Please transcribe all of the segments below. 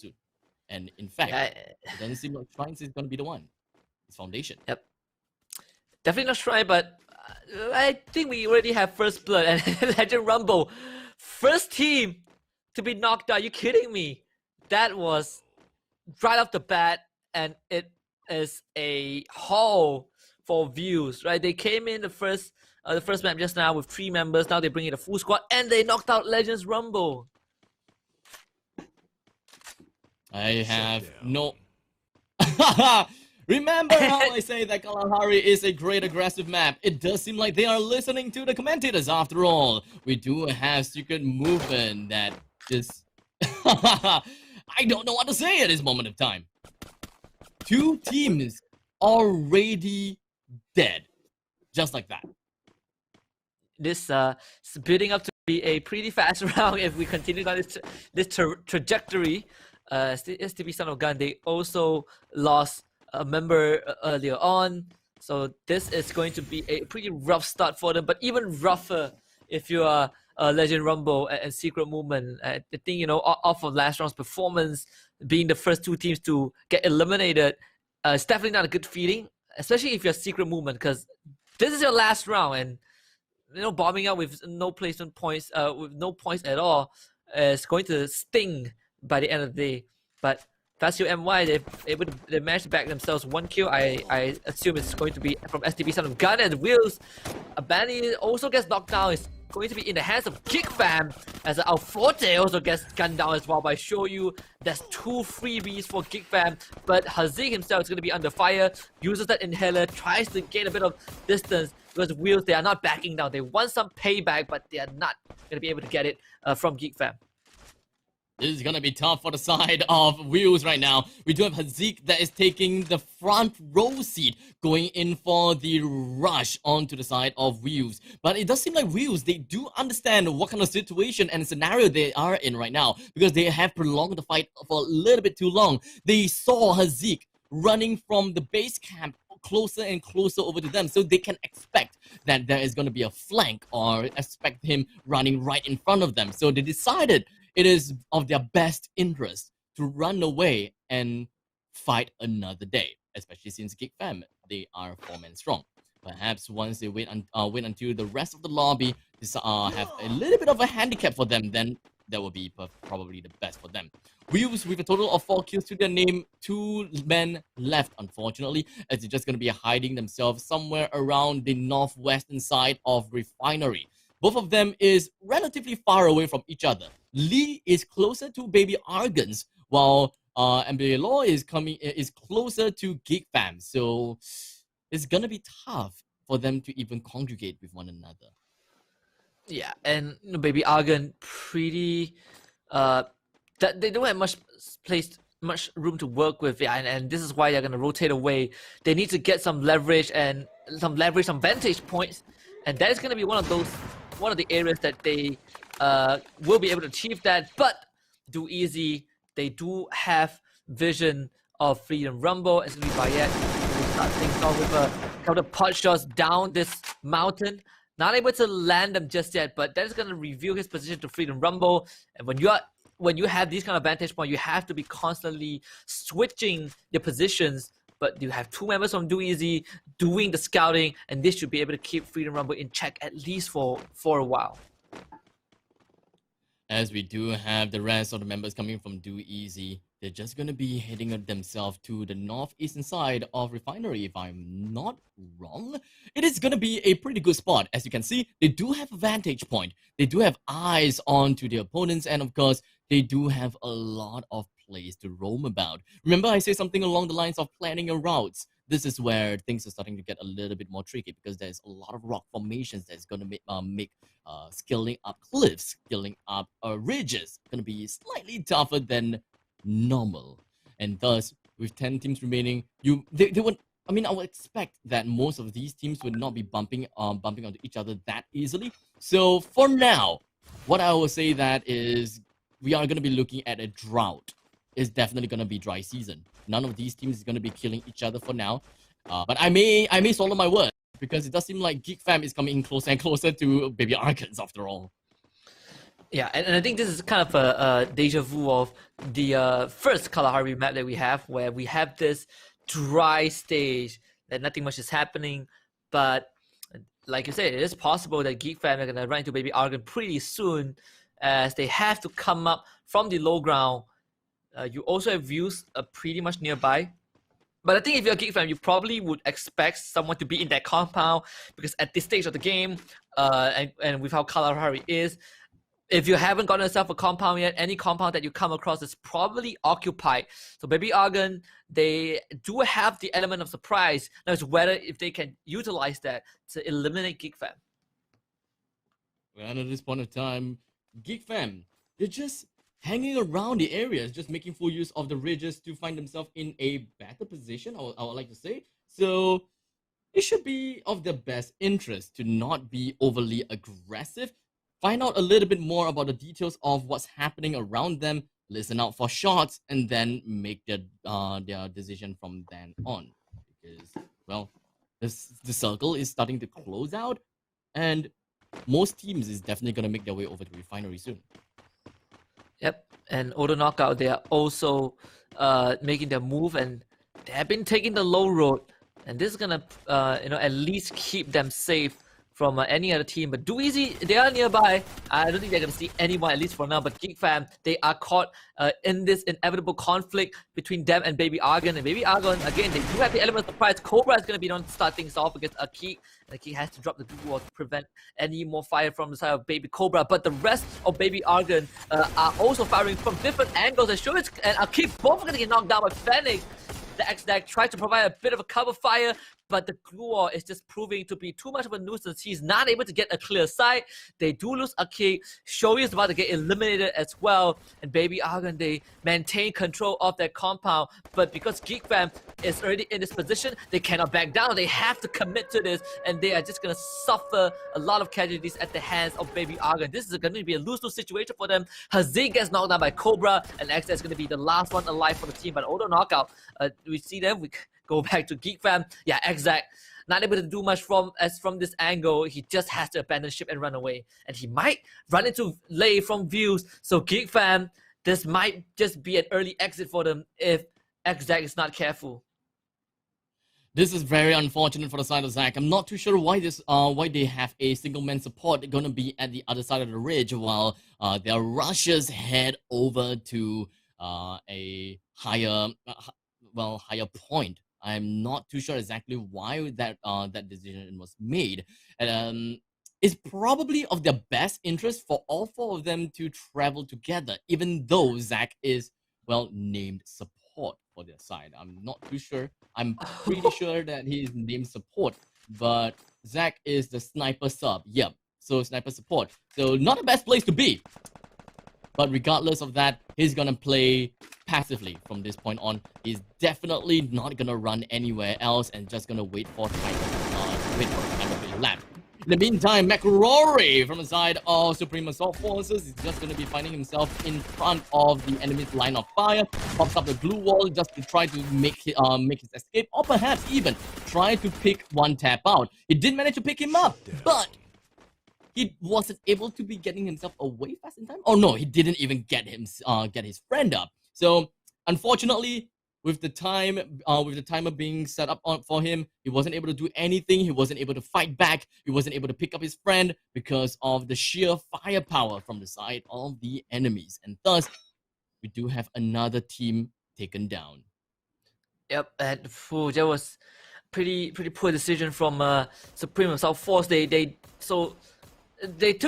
soon. And in fact, it doesn't seem like Shrines is going to be the one. It's Foundation. Yep. Definitely not Shrine, but I think we already have First Blood and Legend Rumble. First team to be knocked out. Are you kidding me? That was right off the bat, and it is a haul for views, right? They came in the first map just now with 3 members. Now they bring in a full squad, and they knocked out Legends Rumble. I have no... Remember how I say that Kalahari is a great aggressive map? It does seem like they are listening to the commentators after all. We do have secret movement that just... I don't know what to say at this moment of time. 2 teams already dead. Just like that. This is building up to be a pretty fast round if we continue on this trajectory. STB Son of Gun, they also lost a member earlier on, so this is going to be a pretty rough start for them, but even rougher if you are Legend Rumble and Secret Movement. I think, you know, off of last round's performance, being the first 2 teams to get eliminated, it's definitely not a good feeling, especially if you're Secret Movement, because this is your last round, and you know, bombing out with no placement points, with no points at all, is going to sting by the end of the day. But Fastio MY, they managed to back themselves 1 kill. I assume it's going to be from STB Son of Gun, and Wheels. Banny also gets knocked down. It's going to be in the hands of Geekfam, as Alforte also gets gunned down as well by Shoyu. There's 2 freebies for Geekfam, but Hazik himself is going to be under fire, uses that inhaler, tries to gain a bit of distance, because Wheels, they are not backing down. They want some payback, but they are not going to be able to get it from Geekfam. This is going to be tough for the side of Wheels right now. We do have Hazik that is taking the front row seat, going in for the rush onto the side of Wheels. But it does seem like Wheels, they do understand what kind of situation and scenario they are in right now, because they have prolonged the fight for a little bit too long. They saw Hazik running from the base camp closer and closer over to them, so they can expect that there is going to be a flank, or expect him running right in front of them. So they decided it is of their best interest to run away and fight another day, especially since Geek Fam, they are 4-man strong. Perhaps once they wait until the rest of the lobby have a little bit of a handicap for them, then that will be probably the best for them. Wheels with a total of 4 kills to their name, 2 men left, unfortunately, as they're just going to be hiding themselves somewhere around the northwestern side of Refinery. Both of them is relatively far away from each other. Lee is closer to Baby Argons, while MBA is closer to Geek Fam. So it's gonna be tough for them to even conjugate with one another. Yeah, and you know, Baby Argon pretty that they don't have much room to work with, yeah, and this is why they're gonna rotate away. They need to get some leverage, some vantage points, and that is gonna be one of the areas that they will be able to achieve that. But Do Easy, they do have vision of Freedom Rumble, as we Bayet start things off with a couple of pot shots down this mountain. Not able to land them just yet, but that is going to reveal his position to Freedom Rumble. And when you have these kind of vantage points, you have to be constantly switching your positions. But you have 2 members from Do Easy doing the scouting, and this should be able to keep Freedom Rumble in check at least for a while. As we do have the rest of the members coming from Do Easy, they're just going to be heading themselves to the northeastern side of Refinery, if I'm not wrong. It is going to be a pretty good spot. As you can see, they do have a vantage point. They do have eyes onto their opponents, and of course, they do have a lot of place to roam about. Remember, I say something along the lines of planning your routes. This is where things are starting to get a little bit more tricky, because there's a lot of rock formations that's going to make scaling up cliffs, scaling up ridges, going to be slightly tougher than normal. And thus, with 10 teams remaining, they would, I mean, I would expect that most of these teams would not be bumping onto each other that easily. So for now, what I will say that is we are going to be looking at a drought. It's definitely going to be dry season. None of these teams is going to be killing each other for now. But I may swallow my word, because it does seem like Geek Fam is coming in closer and closer to Baby Archons after all. Yeah, and I think this is kind of a deja vu of the first Kalahari map that we have, where we have this dry stage that nothing much is happening. But like you said, it is possible that Geek Fam are gonna run into Baby Argon pretty soon, as they have to come up from the low ground. You also have views pretty much nearby. But I think if you're a Geek Fan, you probably would expect someone to be in that compound, because at this stage of the game, and with how Kalahari is, if you haven't gotten yourself a compound yet, any compound that you come across is probably occupied. So Baby Argon, they do have the element of surprise. Now it's whether if they can utilize that to eliminate Geek Fam. And at this point of time, Geek Fam, they're just hanging around the areas, just making full use of the ridges to find themselves in a better position, I would like to say. So it should be of their best interest to not be overly aggressive. Find out a little bit more about the details of what's happening around them, listen out for shots, and then make their decision from then on. Because, well, the circle is starting to close out, and most teams is definitely going to make their way over to Refinery soon. Yep, and Auto Knockout, they are also making their move, and they have been taking the low road, and this is gonna at least keep them safe from any other team. But Dweezy, they are nearby. I don't think they're gonna see anyone, at least for now. But Geek Fam, they are caught in this inevitable conflict between them and Baby Argon. And Baby Argon, again, they do have the element of surprise. Cobra is gonna be the one to start things off against Akik. And Akik has to drop the blue wall to prevent any more fire from the side of Baby Cobra. But the rest of Baby Argon are also firing from different angles. And Shurich and Akik both are gonna get knocked down by Phoenix. The X-Deck tried to provide a bit of a cover fire, but the glue wall is just proving to be too much of a nuisance. He's not able to get a clear sight. They do lose Akik. Shoei is about to get eliminated as well. And Baby Argon, they maintain control of their compound. But because Geek Fam is already in this position, they cannot back down. They have to commit to this, and they are just going to suffer a lot of casualties at the hands of Baby Argon. This is going to be a lose-lose situation for them. Hazik gets knocked down by Cobra, and X is going to be the last one alive for the team. But Auto Knockout, we see them. We go back to Geek Fam. Yeah, Exact not able to do much from this angle. He just has to abandon ship and run away. And he might run into Lei from views. So Geek Fam, this might just be an early exit for them if Exact is not careful. This is very unfortunate for the side of Zac. I'm not too sure why they have a single man support gonna be at the other side of the ridge while their rushers head over to a higher point. I'm not too sure exactly why that decision was made. It's probably of their best interest for all four of them to travel together, even though Zac is, well, named support for their side. I'm not too sure. I'm pretty sure that he is named support, but Zac is the sniper sub. Yep, so sniper support. So not the best place to be. But regardless of that, he's gonna play passively from this point on. He's definitely not gonna run anywhere else and just gonna wait for time to be left. In the meantime, McRory from the side of Supreme Assault Forces is just going to be finding himself in front of the enemy's line of fire, pops up the blue wall just to try to make his escape, or perhaps even try to pick one tap out. He did manage to pick him up, but he wasn't able to be getting himself away fast in time. Oh no, he didn't even get his friend up. So unfortunately, with the timer being set up for him, he wasn't able to do anything. He wasn't able to fight back. He wasn't able to pick up his friend because of the sheer firepower from the side of the enemies. And thus, we do have another team taken down. Yep, and that was pretty poor decision from Supreme Assault Force. They took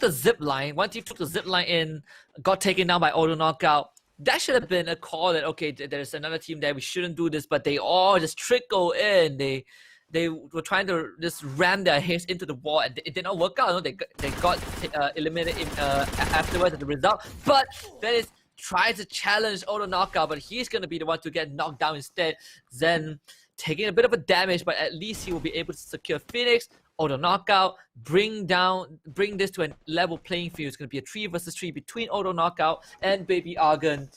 the zip line. One team took the zip line in, got taken down by Auto Knockout. That should have been a call that, okay, there's another team there, we shouldn't do this, but they all just trickle in. They were trying to just ram their heads into the wall, and it did not work out. They got eliminated afterwards as a result. But Venice tried to challenge Auto Knockout, but he's going to be the one to get knocked down instead. Zen taking a bit of a damage, but at least he will be able to secure Phoenix. Auto Knockout, bring this to a level playing field. It's going to be a 3 versus 3 between Auto Knockout and Baby Argon.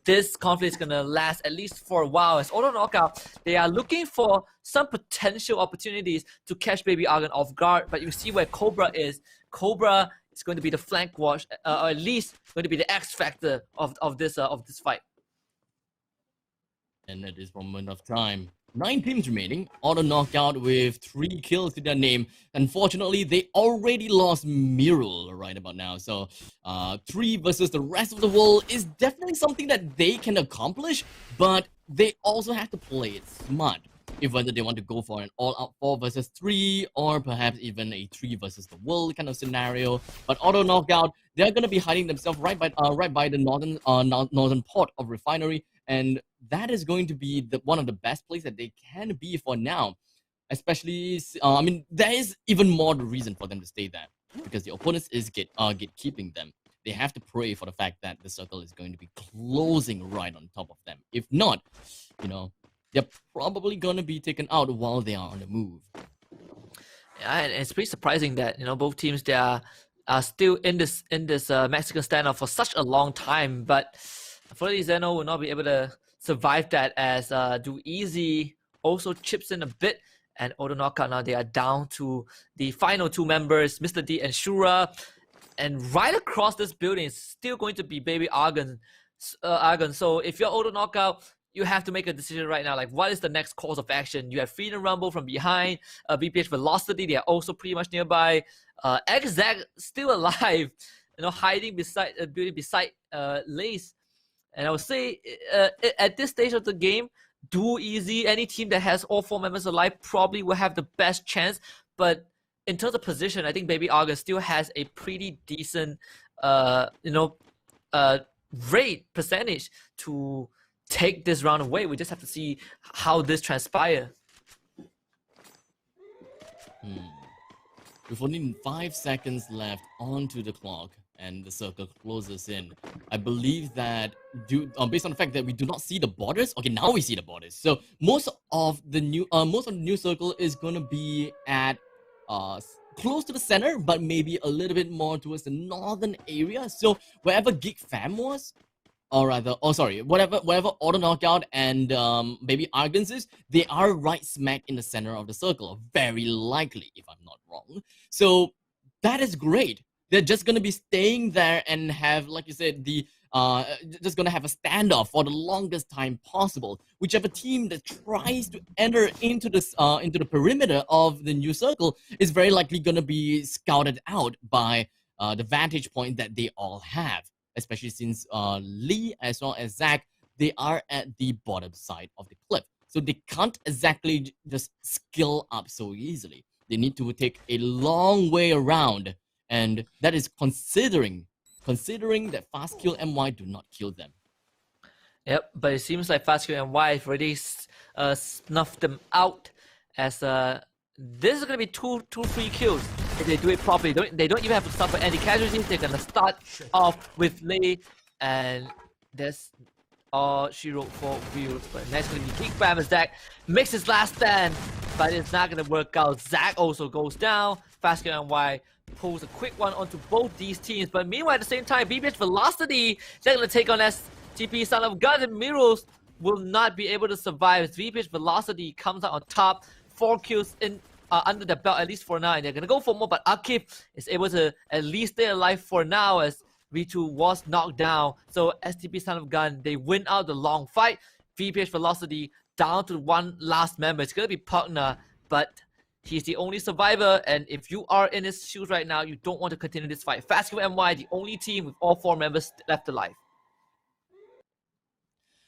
This conflict is going to last at least for a while. As Auto Knockout, they are looking for some potential opportunities to catch Baby Argon off guard. But you see where Cobra is. Cobra is going to be the flank watch, or at least going to be the X factor of this fight. And at this moment of time, 9 teams remaining, auto knockout with 3 kills to their name. Unfortunately, they already lost Mirul right about now. So 3 versus the rest of the world is definitely something that they can accomplish, but they also have to play it smart. If whether they want to go for an all-out 4 versus 3, or perhaps even a 3 versus the world kind of scenario. But auto knockout, they're gonna be hiding themselves right by the northern port of Refinery, and that is going to be one of the best places that they can be for now. Especially, I mean, there is even more the reason for them to stay there, because the opponents is gatekeeping them. They have to pray for the fact that the circle is going to be closing right on top of them. If not, you know, they're probably gonna be taken out while they are on the move. Yeah, and it's pretty surprising that both teams, they are still in this Mexican standoff for such a long time. But unfortunately, Zeno will not be able to survive that, as Do Easy also chips in a bit, and auto knockout. Now they are down to the final 2 members, Mr. D and Shura. And right across this building is still going to be Baby Argon. So if you're auto knockout, you have to make a decision right now. Like, what is the next course of action? You have Freedom Rumble from behind, VPH Velocity. They are also pretty much nearby. Xzag still alive, hiding beside building beside Lace. And I would say at this stage of the game, Do Easy, any team that has all 4 members alive probably will have the best chance. But in terms of position, I think Baby Argon still has a pretty decent, rate percentage to take this round away. We just have to see how this transpires. With only 5 seconds left onto the clock, and the circle closes in, I believe that based on the fact that we do not see the borders. Okay, now we see the borders. So most of the new circle is gonna be at close to the center, but maybe a little bit more towards the northern area. So wherever Geek Fam was, or rather, whatever auto knockout and Baby Argons is, they are right smack in the center of the circle, very likely, if I'm not wrong. So that is great. They're just gonna be staying there and have, like you said, just gonna have a standoff for the longest time possible. Whichever team that tries to enter into the perimeter of the new circle is very likely gonna be scouted out by the vantage point that they all have. Especially since Lee as well as Zach, they are at the bottom side of the cliff. So they can't exactly just skill up so easily. They need to take a long way around. And that is considering that Fast Kill MY do not kill them. Yep, but it seems like Fast Kill MY have already snuffed them out, as this is going to be two free kills if they do it properly. They don't even have to suffer any casualties. They're going to start off with Lei, and that's all she wrote for Wheels. But next going to be Geek Bam as Zach makes his last stand, but it's not going to work out. Zach also goes down. Fast Kill MY pulls a quick one onto both these teams. But meanwhile, at the same time, BBH Velocity, they're going to take on STP, Son of God, and Mirrors will not be able to survive. As VPH Velocity comes out on top, 4 kills in under the belt, at least for now. And they're going to go for more, but Akif is able to at least stay alive for now, as V2 was knocked down. So STP, Son of Gun, they win out the long fight. VPH Velocity down to one last member. It's going to be Pugna, but he's the only survivor, and if you are in his shoes right now, you don't want to continue this fight. Fast Kill MY, the only team with all 4 members left alive.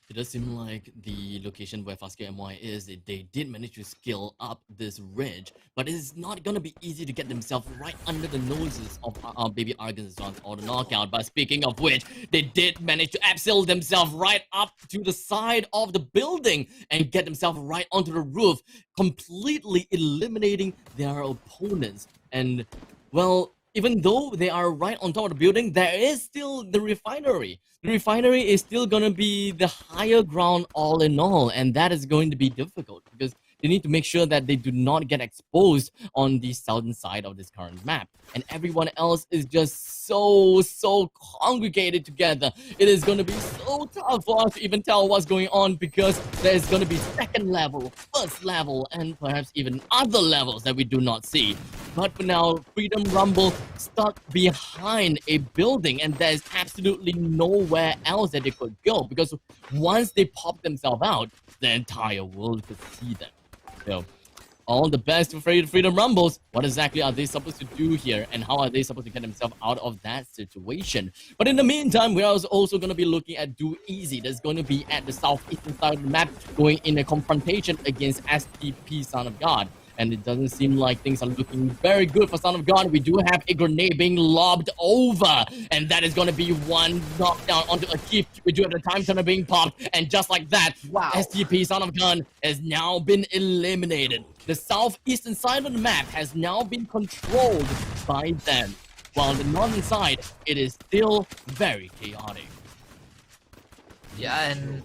It does seem like the location where Fast Kill MY is, they did manage to scale up this ridge, but it is not going to be easy to get themselves right under the noses of Baby Argons on the knockout. But speaking of which, they did manage to abseil themselves right up to the side of the building and get themselves right onto the roof, completely eliminating their opponents. And, well, even though they are right on top of the building, there is still the refinery. The refinery is still going to be the higher ground all in all, and that is going to be difficult because they need to make sure that they do not get exposed on the southern side of this current map. And everyone else is just so congregated together. It is going to be so tough for us to even tell what's going on, because there is going to be second level, first level, and perhaps even other levels that we do not see. But for now, Freedom Rumble stuck behind a building, and there's absolutely nowhere else that they could go, because once they pop themselves out, the entire world could see them. So, all the best for Freedom Rumbles. What exactly are they supposed to do here, and how are they supposed to get themselves out of that situation? But in the meantime, we are also going to be looking at Do Easy. That's going to be at the southeastern side of the map, going in a confrontation against STP Son of God. And it doesn't seem like things are looking very good for Son of God. We do have a grenade being lobbed over, and that is going to be one knockdown onto a keep. We do have the time turner being popped, and just like that, Wow. STP Son of God has now been eliminated. The southeastern side of the map has now been controlled by them, while the northern side, it is still very chaotic. Yeah, and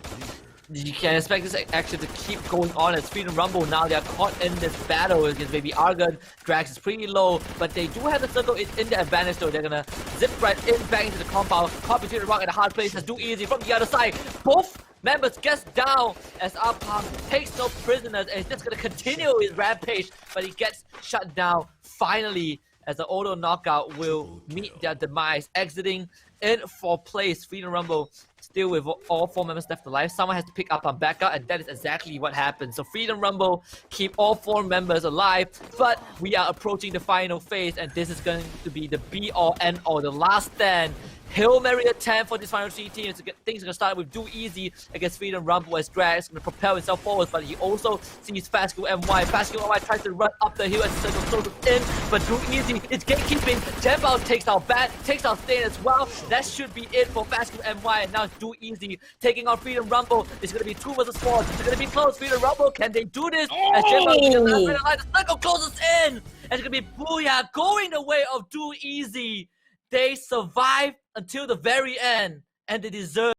you can expect this action to keep going on as Freedom Rumble. Now they are caught in this battle against Baby Argon. Drax is pretty low, but they do have the circle in the advantage, though. They're gonna zip right in back into the compound, caught between the rock and the hard place. As Do Easy from the other side. Both members gets down as Arpam takes no prisoners and is just gonna continue his rampage, but he gets shut down finally, as the auto knockout will meet their demise, exiting in 4th place. Freedom Rumble still with all 4 members left alive. Someone has to pick up on backup, and that is exactly what happened. So Freedom Rumble keep all 4 members alive, but we are approaching the final phase, and this is going to be the be-all, end-all, the last stand. Hail Mary attempt for this final 3 teams. Things are going to start with Do Easy against Freedom Rumble, as Drax is going to propel himself forward, but he also sees Fasco MY. Fasco MY tries to run up the hill as the circle closes in, but Do Easy is gatekeeping. Jambao takes out Bat, takes out Stain as well. That should be it for Fasco MY, and now it's Do Easy taking on Freedom Rumble. It's going to be 2 versus 4. It's going to be close. Freedom Rumble, can they do this? As Jambao, the circle closes in, and it's going to be Booyah going the way of Do Easy. They survive until the very end, and they deserve